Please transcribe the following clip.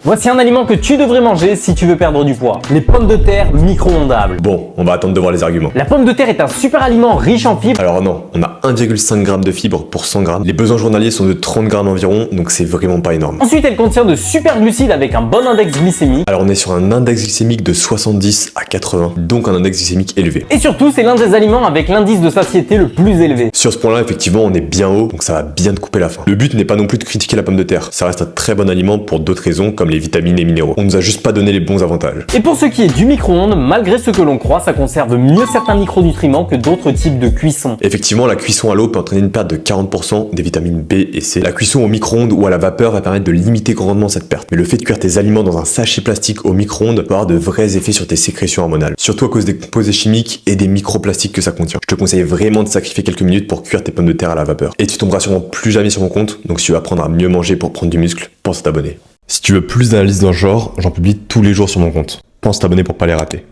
Voici un aliment que tu devrais manger si tu veux perdre du poids. Les pommes de terre micro-ondables. Bon, on va attendre de voir les arguments. La pomme de terre est un super aliment riche en fibres. Alors non, on a 1,5 g de fibres pour 100 g. Les besoins journaliers sont de 30 g environ, donc c'est vraiment pas énorme. Ensuite, elle contient de super glucides avec un bon index glycémique. Alors on est sur un index glycémique de 70 à 80, donc un index glycémique élevé. Et surtout, c'est l'un des aliments avec l'indice de satiété le plus élevé. Sur ce point-là, effectivement, on est bien haut, donc ça va bien te couper la faim. Le but n'est pas non plus de critiquer la pomme de terre, ça reste un très bon aliment pour d'autres raisons comme les vitamines et minéraux. On nous a juste pas donné les bons avantages. Et pour ce qui est du micro-ondes, malgré ce que l'on croit, ça conserve mieux certains micronutriments que d'autres types de cuisson. Effectivement, la cuisson à l'eau peut entraîner une perte de 40% des vitamines B et C. La cuisson au micro-ondes ou à la vapeur va permettre de limiter grandement cette perte. Mais le fait de cuire tes aliments dans un sachet plastique au micro-ondes peut avoir de vrais effets sur tes sécrétions hormonales, surtout à cause des composés chimiques et des microplastiques que ça contient. Je te conseille vraiment de sacrifier quelques minutes pour cuire tes pommes de terre à la vapeur. Et tu tomberas sûrement plus jamais sur mon compte, donc si tu veux apprendre à mieux manger pour prendre du muscle, pense à t'abonner. Si tu veux plus d'analyses dans ce genre, j'en publie tous les jours sur mon compte. Pense t'abonner pour pas les rater.